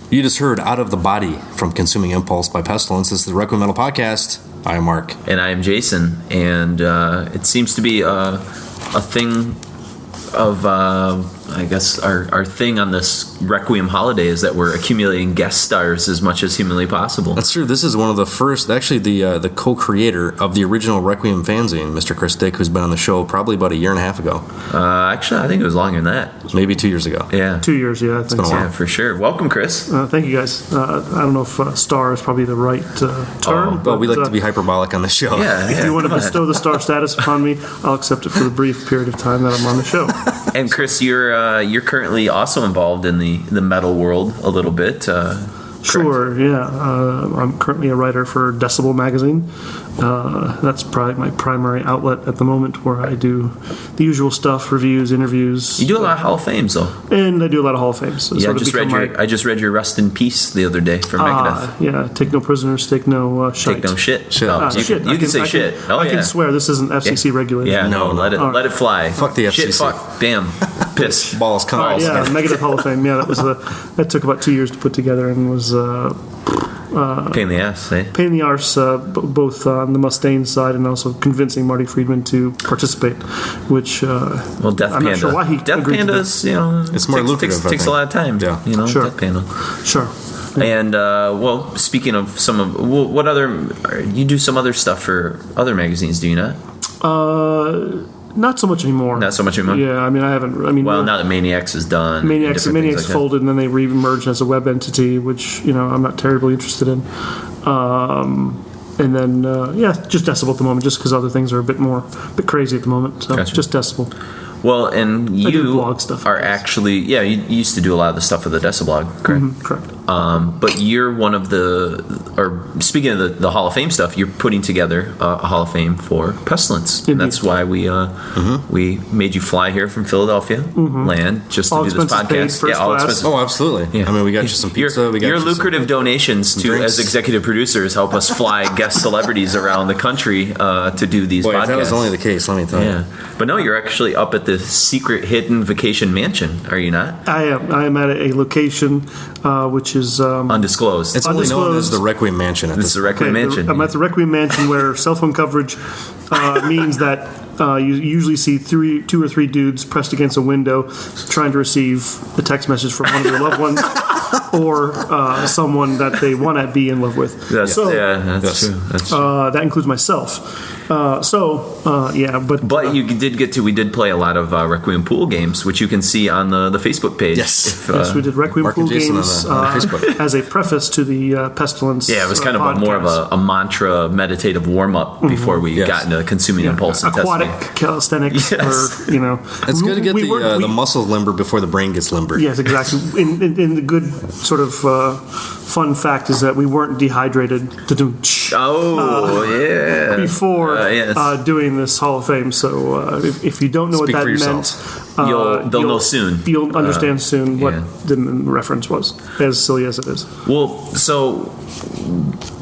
You just heard Out of the Body from Consuming Impulse by Pestilence. This is the Requiem Metal Podcast. I am Mark. And I am Jason. And it seems to be a thing of, I guess, our thing on this Requiem holiday is that we're accumulating guest stars as much as humanly possible. That's true. This is one of the first, actually the co-creator of the original Requiem fanzine, Mr. Chris Dick, who's been on the show probably about a year and a half ago. Actually, I think it was longer than that. Maybe 2 years ago. Yeah. 2 years, yeah. I think so. Yeah, for sure. Welcome, Chris. Thank you, guys. I don't know if star is probably the right term. Well, we like to be hyperbolic on the show. Yeah, if you want to bestow the star status upon me, I'll accept it for the brief period of time that I'm on the show. And Chris, you're currently also involved in the metal world a little bit. Sure, yeah. I'm currently a writer for Decibel magazine. That's probably my primary outlet at the moment, where I do the usual stuff, reviews, interviews. You do a lot of Hall of Fames, though. And I do a lot of Hall of Fames. Yeah, I just read your Rest in Peace the other day from Megadeth. Yeah, take no prisoners, take no shite. Take no shit. Shit. You can say shit. I can swear. This isn't FCC regulated. Yeah, no, let it fly. Fuck the FCC. Shit, fuck, damn, piss. Balls, come on. Yeah, Megadeth Hall of Fame. Yeah, that took about 2 years to put together and was Pain in the ass, eh? pain in the arse, both on the Mustaine side and also convincing Marty Friedman to participate, which Well, Death I'm Panda. not sure why he Death agreed to Panda's, you know, It's more lucrative, I Takes a think. lot of time. Yeah. You know, Sure. Death Panda. Sure. And well, speaking of some of what other, you do some other stuff for other magazines, do you not? Not so much anymore. Not so much anymore. Yeah, I mean, I haven't. I mean, Well, now that Maniacs is done, and Maniacs different things like that. folded, and then they re-emerged as a web entity, which I'm not terribly interested in. And then just Decibel at the moment, just because other things are a bit crazy at the moment. So Gotcha. just Decibel. Well, and I do you blog stuff, are I guess. actually, you used to do a lot of the stuff for the Deciblog, correct? Correct. But you're one of or speaking of the Hall of Fame stuff, you're putting together a Hall of Fame for Pestilence. And Indeed. that's why we made you fly here from Philadelphia, land, just to All do this expenses paid, podcast. first all class. expenses. Oh, absolutely. Yeah. I mean, we got you some pizza. We got your you some- lucrative donations to drinks. as executive producers help us fly guest celebrities around the country to do these Boy, podcasts. if that was only the case, let me tell you. Yeah, but no, you're actually up at the secret hidden vacation mansion, are you not? I am at a location which is Undisclosed. It's only known as Undisclosed. the Requiem Mansion at This this is a Requiem Mansion. I'm at the Requiem Mansion where cell phone coverage means that you usually see two or three dudes pressed against a window trying to receive a text message from one of their loved ones or someone that they want to be in love with. That's so that's Yes. true. That's true. that includes myself. But You did get to. We did play a lot of Requiem pool games, which you can see on the Facebook page. Yes. yes, we did Requiem Mark Pool and Jason games on Facebook. as a preface to the Pestilence. Yeah, it was kind of more of a mantra meditative warm up before we Yes. got into consuming impulse and aquatic testing. calisthenics. Yes. Where, It's good to get weren't- the muscles limber before the brain gets limber. Yes, exactly. In the good sort of fun fact is that we weren't dehydrated Oh yeah. before yes. doing this Hall of Fame. So if you don't know Speak what for that meant, yourselves. They'll know soon. You'll understand soon what yeah. the reference was, as silly as it is. Well, so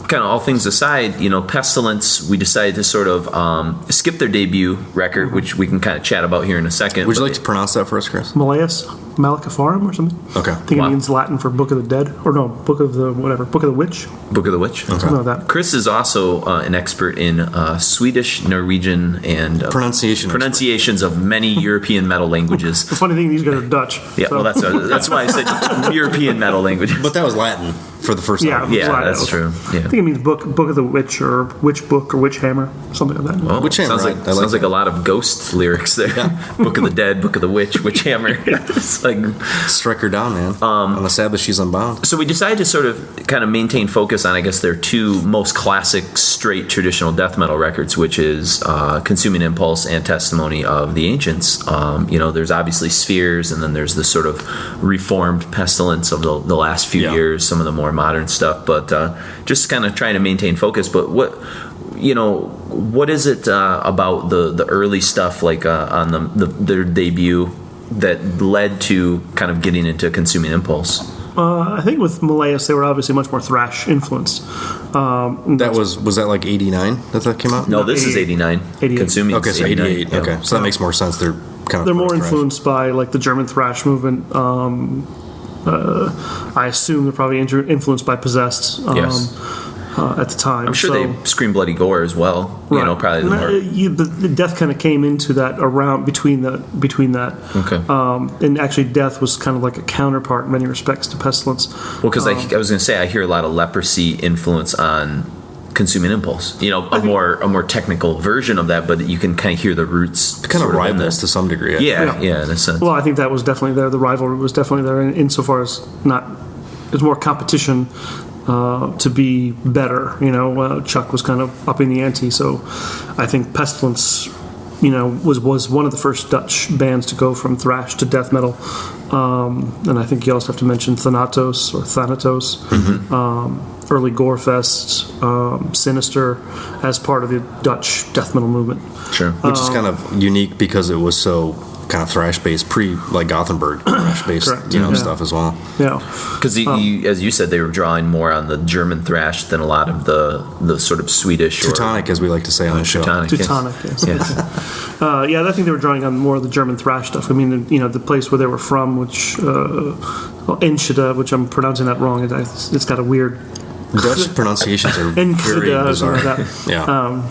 kind of all things aside, Pestilence, we decided to sort of skip their debut record, which we can kind of chat about here in a second. Would you But like to pronounce that for us, Chris? Malleus Maleficarum or something. Okay. I think Wow. it means Latin for Book of the Dead, or no, Book of the Witch. Book of the Witch? Okay. Something like that. Chris is also an expert in Swedish, Norwegian, and pronunciations of many European metal languages. The funny thing, these guys are Dutch. Yeah, so- well, that's why I said European metal languages. But that was Latin for the first Yeah. time. Yeah, Latin. that's true. I Yeah. think it means book of the Witch or Witch Book or Witch Hammer, something like that. Oh, Witch Hammer, sounds like I like sounds like that. a lot of Ghost lyrics there. Book of the Dead, Book of the Witch, Witch Hammer. It's like Strike her down, man. On the Sabbath, she's unbound. so we decided to sort of kind of maintain focus on, I guess, their two most classic straight traditional death metal records, which is Consuming Impulse and Testimony of the Ancients. There's obviously Spheres, and then there's the sort of reformed Pestilence of the last few Yeah. years, some of the more modern stuff, but just kind of trying to maintain focus. But what is it about the early stuff, like on their debut, that led to kind of getting into Consuming Impulse? I think with Malleus, they were obviously much more thrash influenced. That was that like 89 that came out? No, this is 89. 88. Consuming. Okay, so 88. Yeah. Okay, so that makes more sense. They're kind of They're more thrash. influenced by like the German thrash movement. I assume they're probably influenced by Possessed. Yes. At the time, I'm sure so, they scream bloody gore as well. right. Probably the more. The death kind of came into that around between that. Okay. And actually, death was kind of like a counterpart in many respects to Pestilence. Well, because I was going to say, I hear a lot of Leprosy influence on Consuming Impulse. A more technical version of that, but you can kind of hear the roots. Kind of sort in rivals that. to some degree. Yeah, in a sense. Well, I think that was definitely there. The rivalry was definitely there, insofar as there's more competition to be better. Chuck was kind of upping the ante, so I think Pestilence, was one of the first Dutch bands to go from thrash to death metal, and I think you also have to mention Thanatos. Early Gorefest, Sinister, as part of the Dutch death metal movement. Sure. Which is kind of unique because it was so kind of thrash based, like Gothenburg thrash based, Correct. stuff as well. Yeah. Because as you said, they were drawing more on the German thrash than a lot of the sort of Swedish Teutonic, as we like to say on the show. Teutonic. Teutonic, yes. Yes. I think they were drawing on more of the German thrash stuff. I mean, the place where they were from, which Enschede, which I'm pronouncing that wrong, it's got a weird Dutch pronunciations are very bizarre. Yeah.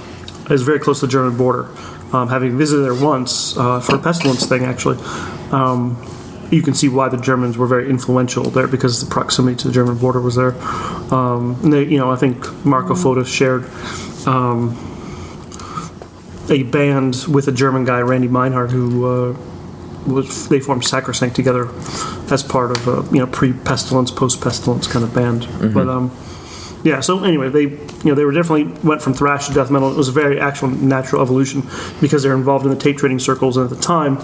It's very close to the German border. Having visited there once for a Pestilence thing, actually, you can see why the Germans were very influential there because the proximity to the German border was there. And they, I think Marco Foda shared a band with a German guy, Randy Meinhardt, who they formed Sacrosanct together as part of a pre-Pestilence, post-Pestilence kind of band. But yeah, so anyway, they were definitely went from thrash to death metal. It was a very actual natural evolution because they're involved in the tape trading circles, and at the time,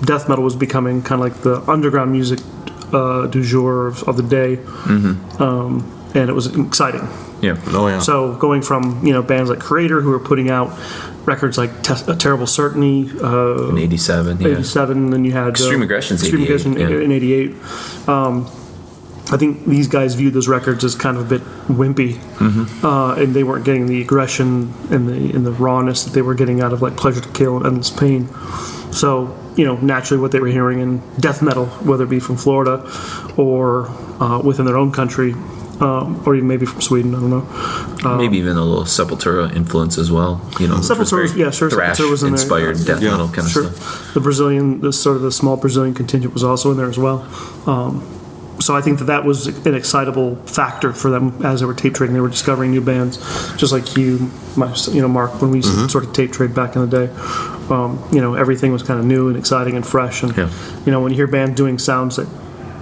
death metal was becoming kind of like the underground music du jour of the day, and it was exciting. Yeah. Oh yeah. So going from bands like Creator, who were putting out records like A Terrible Certainty in '87, yeah. '87, then you had Extreme Aggression's Extreme 88, Aggression in '88. I think these guys viewed those records as kind of a bit wimpy, and they weren't getting the aggression and the rawness that they were getting out of like Pleasure to Kill and Endless Pain. So naturally, what they were hearing in death metal, whether it be from Florida or within their own country, or even maybe from Sweden, I don't know. Maybe even a little Sepultura influence as well. Sepultura, yeah, sure. Thrash Sepultura was in there. inspired death metal kind of sure. stuff. The the small Brazilian contingent was also in there as well. So I think that was an excitable factor for them as they were tape trading. They were discovering new bands, just like Mark, when we sort of tape trade back in the day. Everything was kind of new and exciting and fresh. And when you hear bands doing sounds that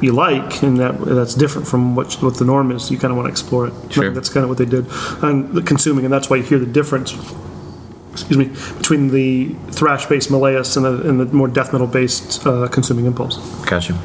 you like and that's different from what the norm is, you kind of want to explore it. Sure. That's kind of what they did, and the consuming, and that's why you hear the difference. Between the thrash-based Malleus and the more death metal-based Consuming Impulse. Gotcha.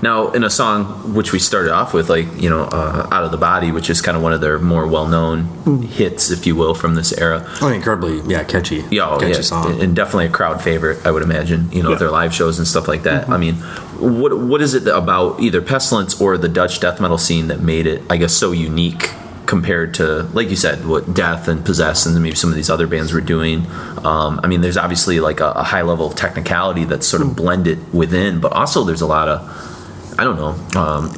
Now, in a song which we started off with, Out of the Body, which is kind of one of their more well-known hits, if you will, from this era. Oh, incredibly, catchy. Catchy song. And definitely a crowd favorite, I would imagine, their live shows and stuff like that. I mean, what is it about either Pestilence or the Dutch death metal scene that made it, I guess, so unique compared to, like you said, what Death and Possessed and maybe some of these other bands were doing? I mean, there's obviously like a high level of technicality that's sort of blended within, but also there's a lot of, I don't know,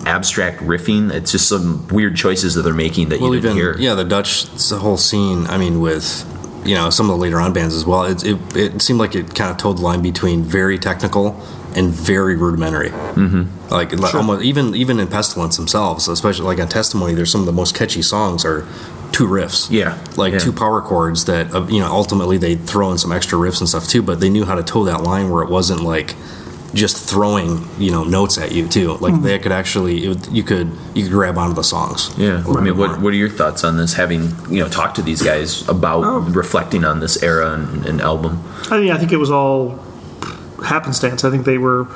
abstract riffing. It's just some weird choices that they're making that you didn't hear. Yeah, the Dutch, the whole scene, I mean, with, some of the later on bands as well, it seemed like it kind of toed the line between very technical and very rudimentary. Like, almost, even in Pestilence themselves, especially like on Testimony, there's some of the most catchy songs are two riffs. Two power chords that, ultimately they'd throw in some extra riffs and stuff too, but they knew how to toe that line where it wasn't like just throwing notes at you too. Like they could actually you could grab onto the songs. I mean, what are your thoughts on this, having talked to these guys about reflecting on this era and album? I think it was all happenstance. I think they were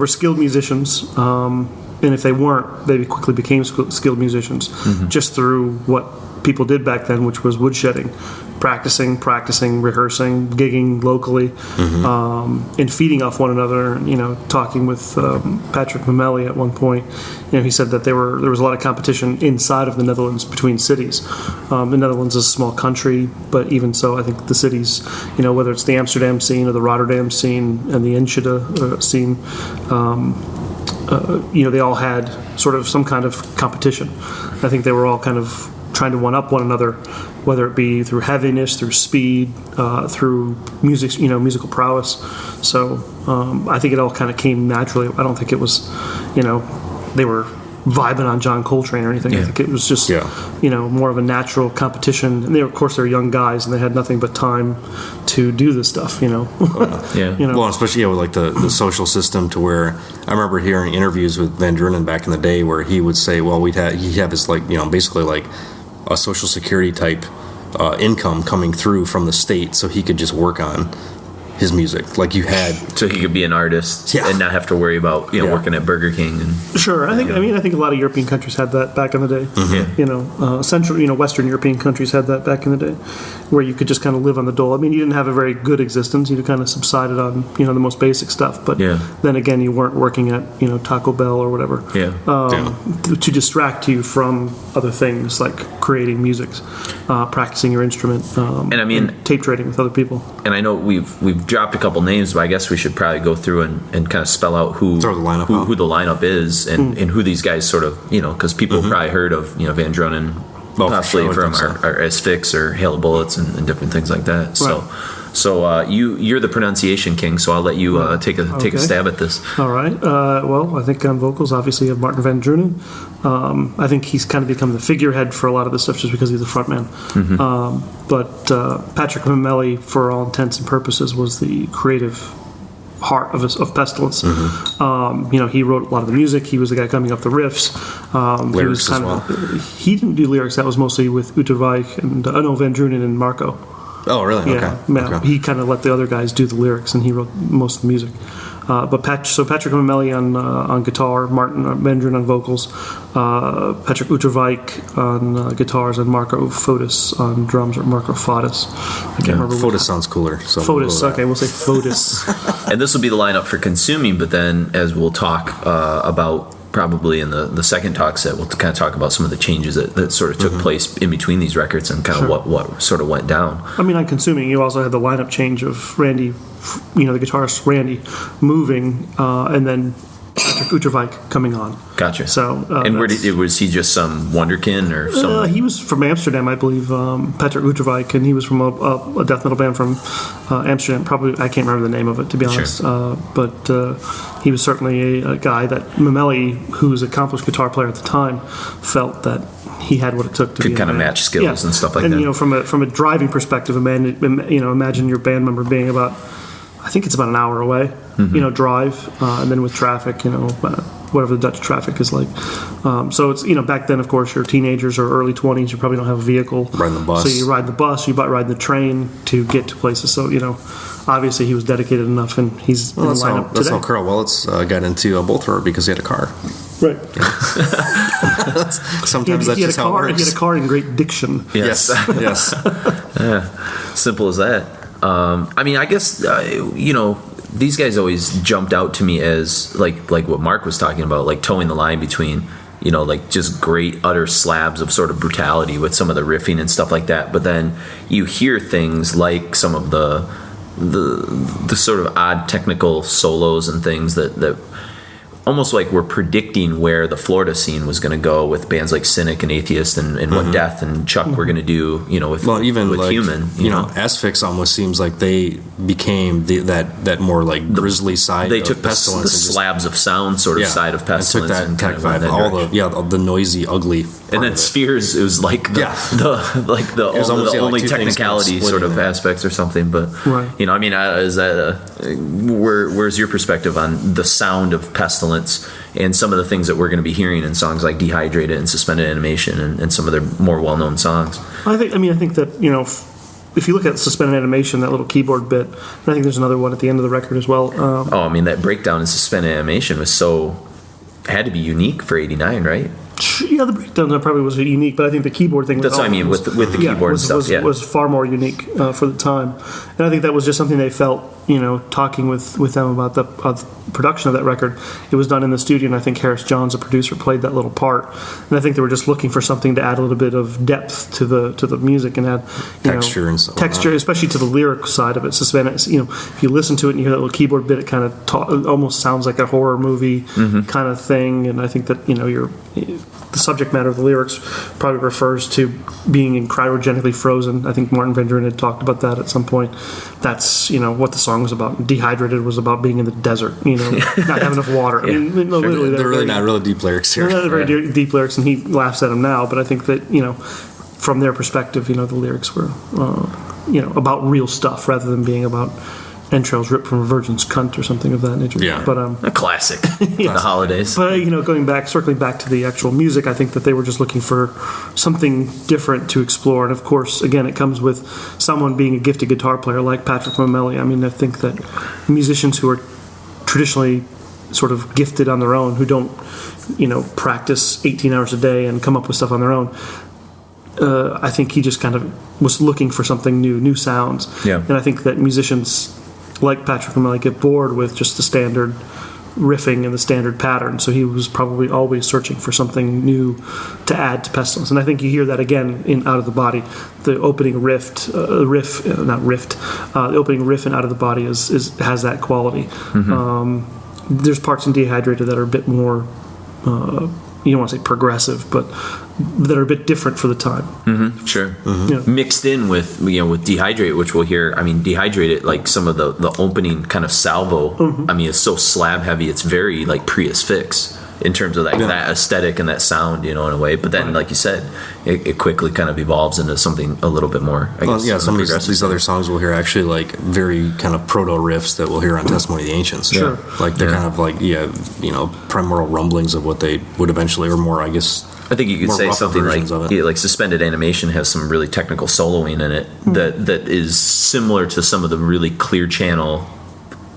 skilled musicians, and if they weren't, they quickly became skilled musicians just through what people did back then, which was woodshedding, practicing, rehearsing, gigging locally, and feeding off one another. Talking with Patrick Mameli at one point, he said that there was a lot of competition inside of the Netherlands between cities. The Netherlands is a small country, but even so, I think the cities, whether it's the Amsterdam scene or the Rotterdam scene and the Enschede scene, they all had sort of some kind of competition. I think they were all kind of trying to one-up one another, whether it be through heaviness, through speed, through music, musical prowess. So I think it all kind of came naturally. I don't think it was, they were vibing on John Coltrane or anything. I think it was just, more of a natural competition. And of course, they're young guys and they had nothing but time to do this stuff. Well, especially with like the social system, to where I remember hearing interviews with Van Drunen back in the day where he would say, well, he'd have this basically like a social security type income coming through from the state, so he could just work on his music. Like you had, so he could be an artist and not have to worry about working at Burger King. And sure, I think a lot of European countries had that back in the day. Central, Western European countries had that back in the day, where you could just kind of live on the dole. I mean, you didn't have a very good existence. You kind of subsided on the most basic stuff. But then again, you weren't working at Taco Bell or whatever. To distract you from other things like creating music, practicing your instrument, and tape trading with other people. And I know we've dropped a couple names, but I guess we should probably go through and kind of spell out who Throw the lineup out. who the lineup is and who these guys sort of, because people have probably heard of, Van Dronen, possibly for sure, from our Asphyx or Hail of Bullets and different things like that. So you're the pronunciation king, so I'll let you take a stab at this. All right. Well, I think on vocals, obviously, you have Martin Van Drunen. I think he's kind of become the figurehead for a lot of this stuff just because he's the frontman. But Patrick Mameli, for all intents and purposes, was the creative heart of Pestilence. He wrote a lot of the music. He was the guy coming up the riffs. Lyrics as well. He didn't do lyrics. That was mostly with Uterwijk and Van Drunen and Marco. Oh, really? Yeah, Okay. He kind of let the other guys do the lyrics, and he wrote most of the music. But Patrick Mameli on guitar, Martin Van Drunen on vocals, Patrick Uterwijk on guitars, and Marco Fotis on drums, or Marco Fotis. I can't remember. Fotis sounds cooler. So Fotis, okay, we'll say Fotis. And this will be the lineup for consuming, but then as we'll talk about probably in the second talk set, we'll kind of talk about some of the changes that sort of took place in between these records and kind of what sort of went down. I mean, on consuming, you also had the lineup change of Randy, the guitarist Randy, moving, and then Patrick Uterwijk coming on. Gotcha. So, and was he just some wonderkin or some? He was from Amsterdam, I believe, Patrick Uterwijk, and he was from a death metal band from Amsterdam. Probably, I can't remember the name of it, to be honest. But he was certainly a guy that Mameli, who was an accomplished guitar player at the time, felt that he had what it took to could be kind of match skills and stuff like and, that. And from a driving perspective, imagine your band member being about, I think it's about an hour away, drive, and then with traffic, whatever the Dutch traffic is like. So it's, back then, of course, you're teenagers or early 20s, you probably don't have a vehicle. Riding the bus. So you ride the bus, you ride the train to get to places. So, obviously he was dedicated enough, and he's in the lineup That's today. how Carl Willits got into Bolt Thrower, because he had a car. Right. Sometimes that's just how it works. He had a car and great diction. Yes. Yes. Simple as that. I mean, I guess these guys always jumped out to me as like what Mark was talking about, like towing the line between like just great utter slabs of sort of brutality with some of the riffing and stuff like that. But then you hear things like some of the sort of odd technical solos and things that almost like we're predicting where the Florida scene was going to go with bands like Cynic and Atheist and what Death and Chuck were going to do, with Human. Asphyx almost seems like they became that more like grisly side. They of took the slabs of sound sort of side of Pestilence and took that tech vibe, all the noisy, ugly. And then Spheres, it was like the only technicality sort of aspects or something. But is that where's your perspective on the sound of Pestilence and some of the things that we're going to be hearing in songs like Dehydrated and Suspended Animation and some of their more well-known songs? I think that if you look at Suspended Animation, that little keyboard bit, and I think there's another one at the end of the record as well. That breakdown in Suspended Animation had to be unique for '89, right? Yeah, the breakdown probably was unique, but I think the keyboard thing. That's what I mean with the keyboard stuff. Was far more unique for the time, and I think that was just something they felt. Talking with them about the production of that record, it was done in the studio, and I think Harris Johns, the producer, played that little part. And I think they were just looking for something to add a little bit of depth to the music and add texture and stuff. Texture, especially to the lyric side of it. Suspended. If you listen to it and you hear that little keyboard bit, it kind of it almost sounds like a horror movie kind of thing. And I think that the subject matter of the lyrics probably refers to being cryogenically frozen. I think Martin Van Drunen had talked about that at some point. That's what the song was about. Dehydrated was about being in the desert, not having enough water. I mean, literally, they're really not really deep lyrics here. They're not very deep lyrics, and he laughs at them now. But I think that from their perspective, the lyrics were about real stuff rather than being about entrails ripped from a virgin's cunt or something of that nature. Yeah, but a classic. The holidays. But circling back to the actual music, I think that they were just looking for something different to explore. And of course, again, it comes with someone being a gifted guitar player like Patrick Mameli. I mean, I think that musicians who are traditionally sort of gifted on their own, who don't practice 18 hours a day and come up with stuff on their own, I think he just kind of was looking for something new sounds. Yeah. And I think that musicians like Patrick Mameli get bored with just the standard riffing in the standard pattern. So he was probably always searching for something new to add to Pestilence. And I think you hear that again in Out of the Body. The opening the opening riff in Out of the Body has that quality. There's parts in Dehydrated that are a bit more, you don't want to say progressive, but that are a bit different for the time. Sure. Yeah. Mixed in with with Dehydrated, which we'll hear. I mean, Dehydrated, like some of the opening kind of salvo. I mean, it's so slab heavy. It's very like Prius Fix in terms of that aesthetic and that sound, in a way. But then, like you said, it quickly kind of evolves into something a little bit more. I guess, some of these other songs we'll hear actually like very kind of proto riffs that we'll hear on Testimony of the Ancients. Sure. Like they're kind of like primordial rumblings of what they would eventually, or more, I guess. I think you could say something like Suspended Animation has some really technical soloing in it that is similar to some of the really clear channel,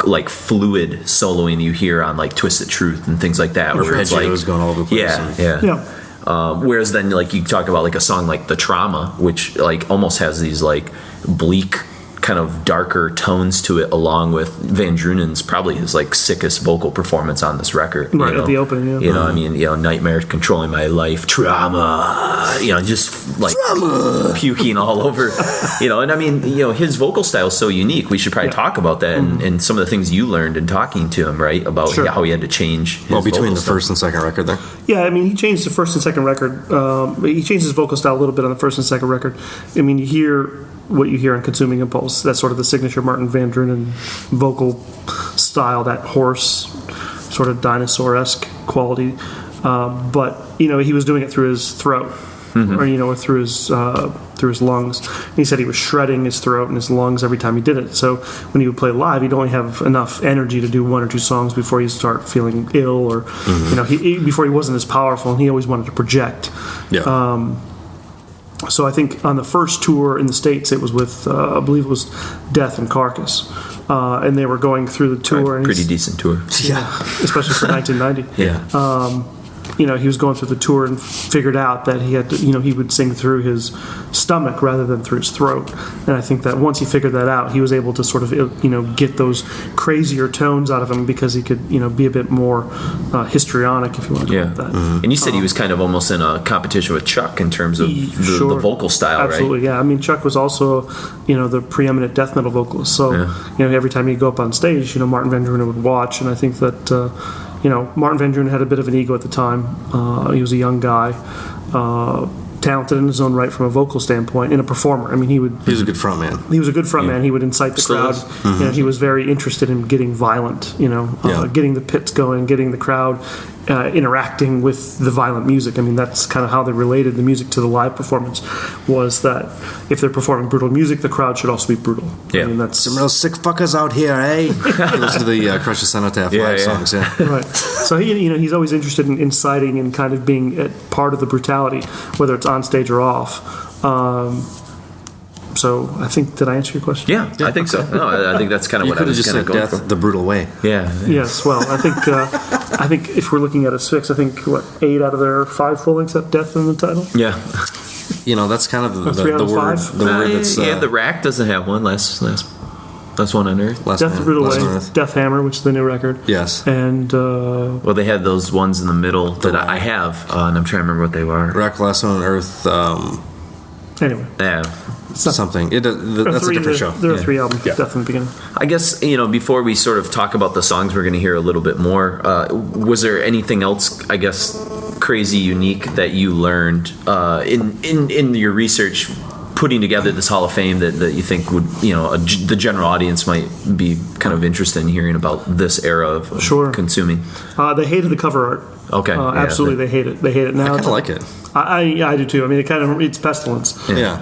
like fluid soloing you hear on like Twisted Truth and things like that, where it's like going all over the place. Yeah. Whereas then, like you talk about like a song like The Trauma, which like almost has these like bleak kind of darker tones to it, along with Van Drunen's probably his like sickest vocal performance on this record. Right at the opening, yeah. I mean, Nightmare Controlling My Life, Trauma, just like puking all over, and I mean, his vocal style is so unique. We should probably talk about that and some of the things you learned in talking to him, right? About how he had to change his between the style. first and second record there. Yeah, I mean, he changed the first and second record. He changed his vocal style a little bit on the first and second record. I mean, you hear what you hear on Consuming Impulse. That's sort of the signature Martin Van Drunen vocal style, that hoarse, sort of dinosaur-esque quality. But he was doing it through his throat, or through his lungs. And he said he was shredding his throat and his lungs every time he did it. So when he would play live, he'd only have enough energy to do one or two songs before he'd start feeling ill, or before he wasn't as powerful, and he always wanted to project. Yeah. So I think on the first tour in the States, it was with, I believe it was Death and Carcass. And they were going through the tour. And pretty decent tour. Yeah. Especially for 1990. Yeah. He was going through the tour and figured out that he had to, he would sing through his stomach rather than through his throat. And I think that once he figured that out, he was able to sort of, get those crazier tones out of him, because he could, be a bit more histrionic, if you want to call it that. And you said he was kind of almost in a competition with Chuck in terms of the vocal style, Absolutely, right? Yeah. I mean, Chuck was also, the preeminent death metal vocalist. So, every time he'd go up on stage, Martin Van Drunen would watch. And I think that, Martin Van Drunen had a bit of an ego at the time. He was a young guy, talented in his own right from a vocal standpoint, and a performer. I mean, he was a good front man. He was a good front man. He would incite the crowd. He was very interested in getting violent, getting the pits going, getting the crowd interacting with the violent music. I mean, that's kind of how they related the music to the live performance, was that if they're performing brutal music, the crowd should also be brutal. Yeah. I mean, that's some real sick fuckers out here, eh? Those are the Crush the Cenotaph live songs, Right. So he's always interested in inciting and kind of being part of the brutality, whether it's on stage or off. So I think, did I answer your question? Yeah, I think so. No, I think that's kind of what I was just kind of said going death for. the brutal way. Yeah. Yes. Well, I think if we're looking at a 6, I think 8 out of their 5 full lengths have death in the title. Yeah. That's kind of the 3 out of word. 5? The word that's the Rack doesn't have one. Last one on Earth. Death the Brutal Way, Death Hammer, which is the new record. Yes. And well, they had those ones in the middle that I have, and I'm trying to remember what they were. Rack, Last One on Earth. Anyway. Yeah. Something. That's a different show. There are 3 albums, Death in the beginning. I guess, before we sort of talk about the songs we're going to hear a little bit more, was there anything else, I guess, crazy, unique that you learned in your research, putting together this Hall of Fame that you think would, the general audience might be kind of interested in hearing about this era of consuming? They hated the cover art. Okay. Absolutely, they hate it. They hate it now. I kind of like it. I do too. I mean, it's Pestilence. Yeah.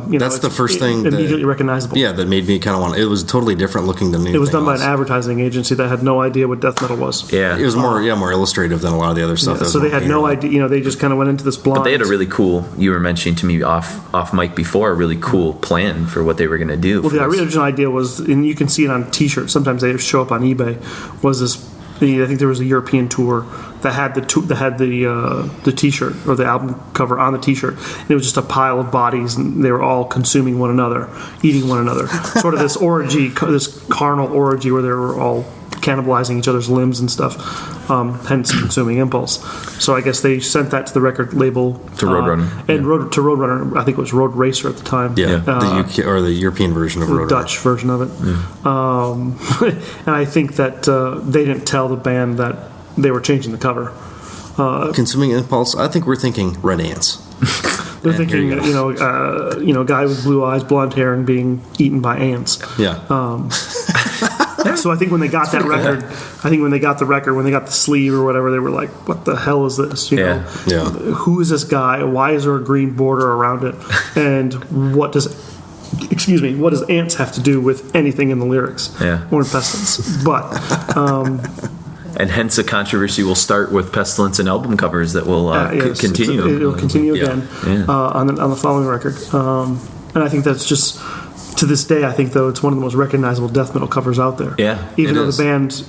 That's the first thing immediately recognizable. Yeah, that made me kind of want. It was totally different looking than anything. It was done by an else. advertising agency that had no idea what death metal was. Yeah. It was more illustrative than a lot of the other stuff. So they had no idea. They just kind of went into this blind. But they had a really cool. You were mentioning to me off mic before, a really cool plan for what they were going to do. Well, the original idea was, and you can see it on T-shirts. Sometimes they show up on eBay. Was this? I think there was a European tour that had the T-shirt or the album cover on the T-shirt. And it was just a pile of bodies, and they were all consuming one another, eating one another. Sort of this orgy, this carnal orgy where they were all cannibalizing each other's limbs and stuff, hence Consuming Impulse. So I guess they sent that to the record label. To Roadrunner. And to Roadrunner, I think it was Road Racer at the time. Yeah, the UK, or the European version of Roadrunner. Dutch version of it. And I think that they didn't tell the band that they were changing the cover. Consuming Impulse, I think we're thinking Red Ants. They're thinking, guy with blue eyes, blonde hair, and being eaten by ants. Yeah. So I think when they got that record, when they got the sleeve or whatever, they were like, "What the hell is this? Yeah. Who is this guy? Why is there a green border around it? And what does ants have to do with anything in the lyrics or in Pestilence?" But and hence a controversy will start with Pestilence and album covers that will continue. It'll continue again on the following record. And I think that's just, to this day, I think, though, it's one of the most recognizable death metal covers out there. Yeah, even though the band,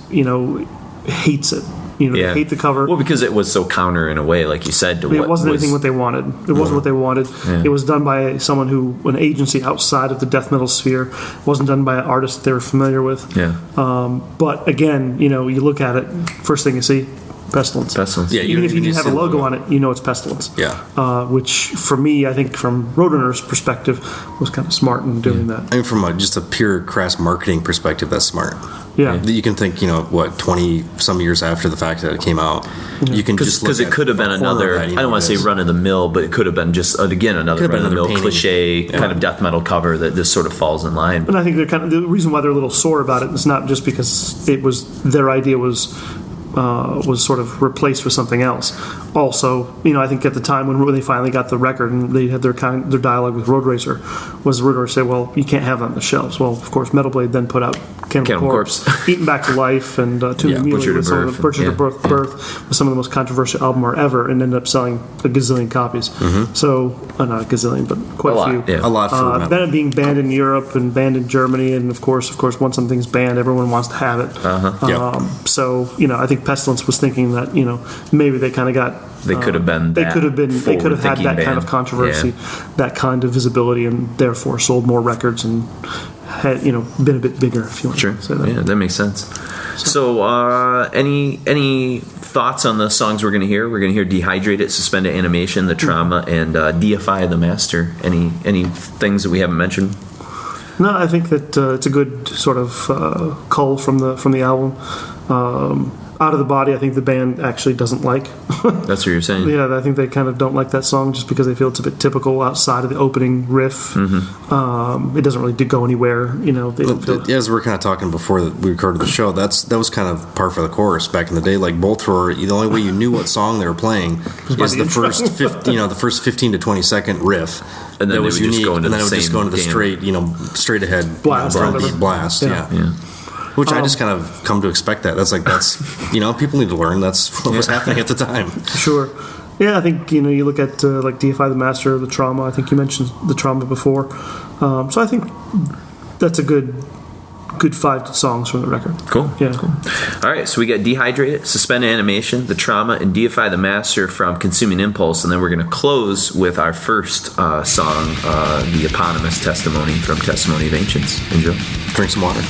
hates it. They hate the cover. Well, because it was so counter in a way, like you said. To it wasn't anything what they wanted. It wasn't what they wanted. Yeah. It was done by someone an agency outside of the death metal sphere. It wasn't done by an artist they were familiar with. Yeah. But again, you look at it, first thing you see, Pestilence. Yeah, even if you didn't have a logo on it, it's Pestilence. Yeah. Which, for me, I think from Roadrunner's perspective, was kind of smart in doing that. I mean, from just a pure crass marketing perspective, that's smart. Yeah. You can think, 20 some years after the fact that it came out, you can just look because it could have been another. I don't want to say run of the mill, but it could have been just another run of the mill cliche kind of death metal cover that just sort of falls in line. And I think the reason why they're a little sore about it is not just because it was their idea was sort of replaced with something else. Also, I think at the time when they finally got the record and they had their dialogue with Road Racer, was Road Racer said, "Well, you can't have that on the shelves." Well, of course, Metal Blade then put out Cannibal Corpse, Eaten Back to Life, and Tomb of Muley with some of the Butcher to Birth was some of the most controversial album art ever, and ended up selling a gazillion copies. So, not a gazillion, but quite a few. Yeah. A lot for metal. Then being banned in Europe and banned in Germany, and of course, once something's banned, everyone wants to have it. So, I think Pestilence was thinking that maybe they kind of got. They could have been. They could have had that kind of controversy, that kind of visibility, and therefore sold more records and had been a bit bigger. If you want to say that. Yeah, that makes sense. So, any thoughts on the songs we're going to hear? We're going to hear "Dehydrated," "Suspended Animation," "The Trauma," and "Deify the Master." Any things that we haven't mentioned? No, I think that it's a good sort of cull from the album. Out of the Body, I think the band actually doesn't like. That's what you're saying? Yeah, I think they kind of don't like that song just because they feel it's a bit typical outside of the opening riff. It doesn't really go anywhere. They don't feel... As we were kind of talking before we recorded the show, that was kind of par for the course back in the day. Like both were, the only way you knew what song they were playing is the first 15 to 20 second riff. And then that was unique, and then it would just go into the straight ahead blast. Yeah. Which I just kind of come to expect that. That's people need to learn. That's what was happening at the time. Sure. Yeah, I think, you look at like Deify the Master, The Trauma. I think you mentioned The Trauma before. So I think that's a good 5 songs from the record. Cool. Yeah. Cool. All right, so we got Dehydrated, Suspended Animation, The Trauma, and Deify the Master from Consuming Impulse, and then we're going to close with our first song, the eponymous Testimony from Testimony of Ancients. Enjoy. Drink some water.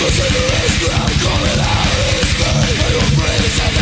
Cause in the race, I'm coming out of this pain. My own brain is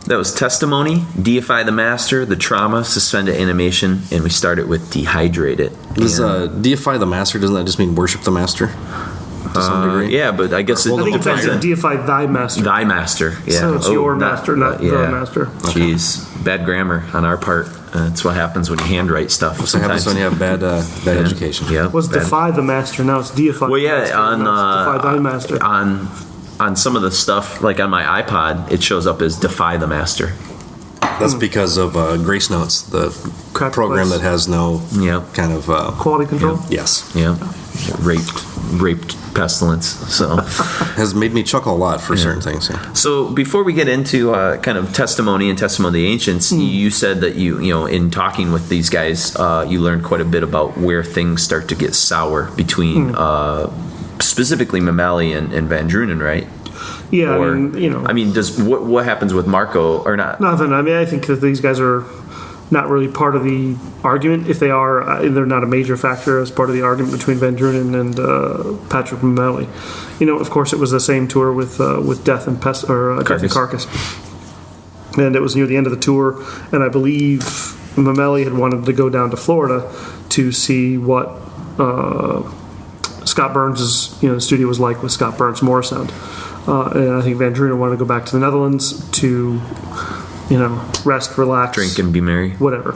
That was Testimony, Deify the Master, The Trauma, Suspended Animation, and we started with Dehydrated. Does Deify the Master, doesn't that just mean worship the Master? To some degree? Yeah, but I guess it I think it's depends. actually deify thy master. Thy master, yeah. So it's your master, not the master. Jeez, bad grammar on our part. That's what happens when you handwrite stuff. That's what happens when you have bad education. Yeah, Was defy the master, now it's deify. Well, yeah, the master, defy thy master. on some of the stuff, like on my iPod, it shows up as Defy the Master. That's because of Grace Notes, the Crack program place. that has no kind of Quality control? yes, Yeah, raped Pestilence. So has made me chuckle a lot for certain things. Yeah. So before we get into kind of testimony and testimony of the ancients, you said that you in talking with these guys, you learned quite a bit about where things start to get sour between specifically Mameli and Van Drunen, right? Yeah, Or, I mean, does what happens with Marco or not? nothing. I mean, I think that these guys are not really part of the argument. If they are, they're not a major factor as part of the argument between Van Drunen and Patrick Mameli. Of course, it was the same tour with Death and Death and Carcass, and it was near the end of the tour. And I believe Mameli had wanted to go down to Florida to see what Scott Burns' studio was like with Scott Burns' Morrisound. And I think Van Drunen wanted to go back to the Netherlands to, rest, relax, Drink and be merry. whatever.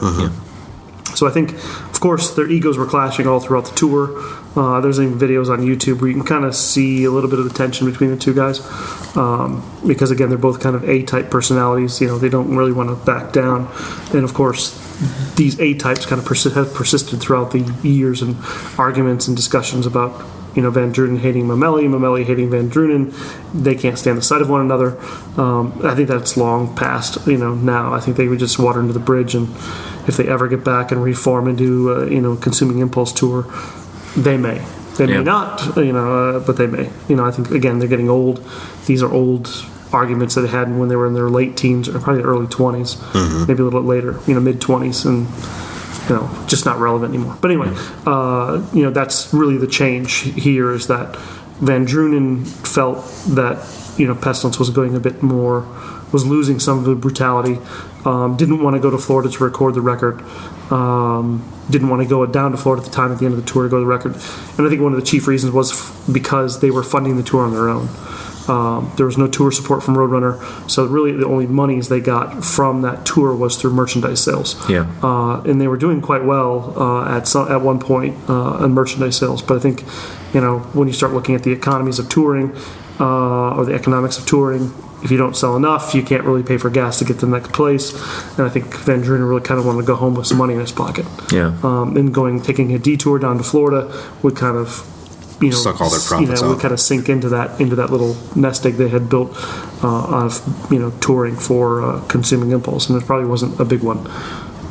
So I think, of course, their egos were clashing all throughout the tour. There's even videos on YouTube where you can kind of see a little bit of the tension between the two guys, because again, they're both kind of A-type personalities. They don't really want to back down, and of course, these A-types kind of have persisted throughout the years and arguments and discussions about. Van Drunen hating Mameli hating Van Drunen. They can't stand the sight of one another. I think that's long past, now. I think they would just water under the bridge, and if they ever get back and reform and do, Consuming Impulse tour, they may. They may not, but they may. I think, again, they're getting old. These are old arguments that they had when they were in their late teens or probably early 20s, maybe a little bit later, mid-20s, and just not relevant anymore. But anyway, that's really the change here, is that Van Drunen felt that, Pestilence was going a bit more, was losing some of the brutality, didn't want to go to Florida to record the record, didn't want to go down to Florida at the time at the end of the tour to go to the record. And I think one of the chief reasons was because they were funding the tour on their own. There was no tour support from Roadrunner, so really the only monies they got from that tour was through merchandise sales. Yeah. And they were doing quite well at one point on merchandise sales. But I think, when you start looking at the economies of touring or the economics of touring, if you don't sell enough, you can't really pay for gas to get to the next place. And I think Van Drunen really kind of wanted to go home with some money in his pocket. Yeah. And taking a detour down to Florida would kind of suck all their profits out. would kind of sink into that little nest egg they had built of touring for Consuming Impulse, and it probably wasn't a big one.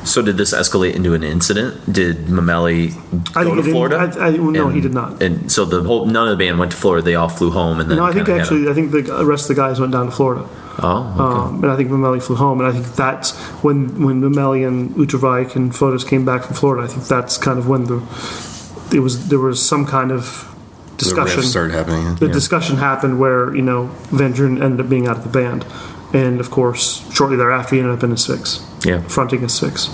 So did this escalate into an incident? Did Mameli go to Florida? No, he did not. And so none of the band went to Florida. They all flew home, and then I think the rest of the guys went down to Florida. Oh, okay. And I think Mameli flew home, and I think that's when Mameli and Utrovike and Photos came back from Florida. I think that's kind of when there was some kind of discussion started happening. The discussion happened where Van Drunen ended up being out of the band, and of course shortly thereafter he ended up in Asphyx, fronting Asphyx.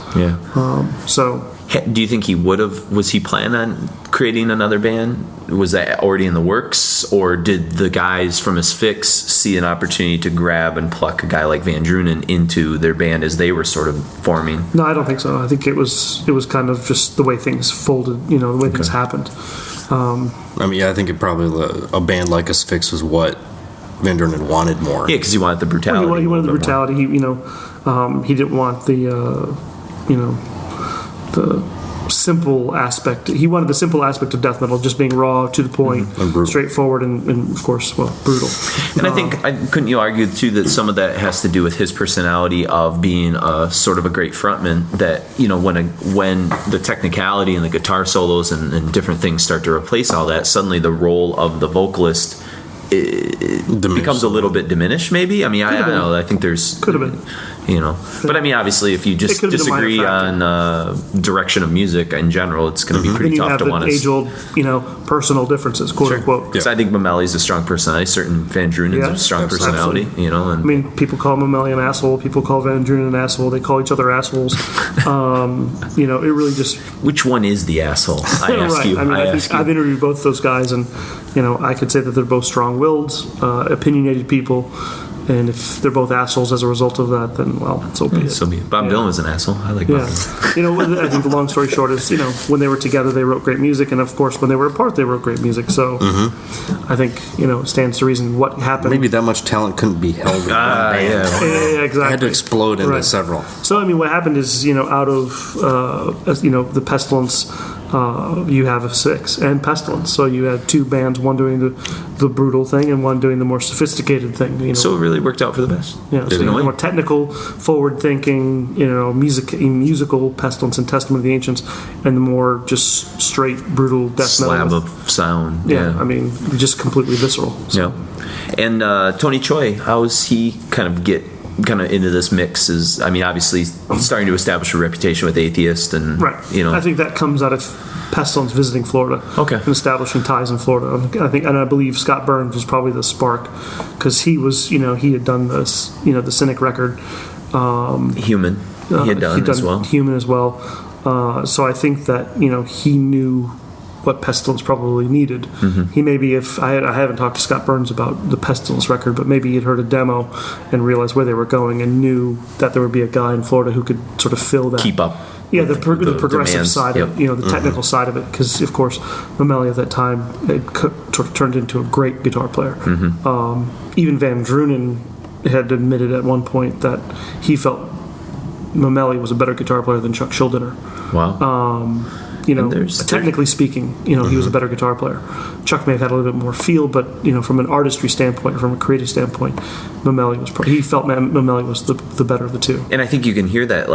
So do you think he was he planning on creating another band? Was that already in the works, or did the guys from Asphyx see an opportunity to grab and pluck a guy like Van Drunen into their band as they were sort of forming? No, I don't think so. I think it was kind of just the way things folded, the way things happened. I think it probably a band like Asphyx was what Van Drunen wanted more. Yeah, because he wanted the brutality. He wanted the brutality. He didn't want the simple aspect. He wanted the simple aspect of death metal, just being raw, to the point, straightforward, and of course, well, brutal. And I think, couldn't you argue too that some of that has to do with his personality of being a sort of a great frontman? That when the technicality and the guitar solos and different things start to replace all that, suddenly the role of the vocalist becomes a little bit diminished. Maybe. I mean, I don't know. I think there's could have been. But I mean, obviously, if you just disagree on direction of music in general, it's going to be pretty tough to want to. Age-old, personal differences, quote unquote. Because I think Mameli's a strong personality. Certain Van Drunen's a strong personality. Absolutely. And I mean, people call Mameli an asshole. People call Van Drunen an asshole. They call each other assholes. It really just. Which one is the asshole? I ask you. I mean, I think I've interviewed both those guys, and I could say that they're both strong-willed, opinionated people. And if they're both assholes as a result of that, then, well, so be it. So be it. Bob Dylan was an asshole. I like Bob Dylan. I think the long story short is, when they were together, they wrote great music. And, of course, when they were apart, they wrote great music. So I think, it stands to reason what happened. Maybe that much talent couldn't be held in one band. Yeah, exactly. It had to explode into several. So, I mean, what happened is, out of, the Pestilence, you have a 6 and Pestilence. So you had two bands, one doing the brutal thing and one doing the more sophisticated thing. So it really worked out for the best. Yeah, so the more technical, forward-thinking, musical Pestilence and Testament of the Ancients, and the more just straight, brutal death metal. Slab of sound. Yeah, I mean, just completely visceral. So. Yeah. And Tony Choi, how does he kind of into this mix? Is, I mean, obviously starting to establish a reputation with atheists, and I think that comes out of Pestilence visiting Florida, and establishing ties in Florida. I believe Scott Burns was probably the spark, because he was, he had done this, the Cynic record, Human. He had done as well. Human as well. So I think that he knew what Pestilence probably needed. He maybe, if I haven't talked to Scott Burns about the Pestilence record, but maybe he'd heard a demo and realized where they were going and knew that there would be a guy in Florida who could sort of fill that. Keep up. Yeah, the progressive demands. side of it, the technical side of it, because of course Mameli at that time had sort of turned into a great guitar player. Even Van Drunen had admitted at one point that he felt Mameli was a better guitar player than Chuck Schuldiner. Wow. Technically speaking, he was a better guitar player. Chuck may have had a little bit more feel, but from an artistry standpoint, or from a creative standpoint, Mameli was. He felt Mameli was the better of the two. And I think you can hear that,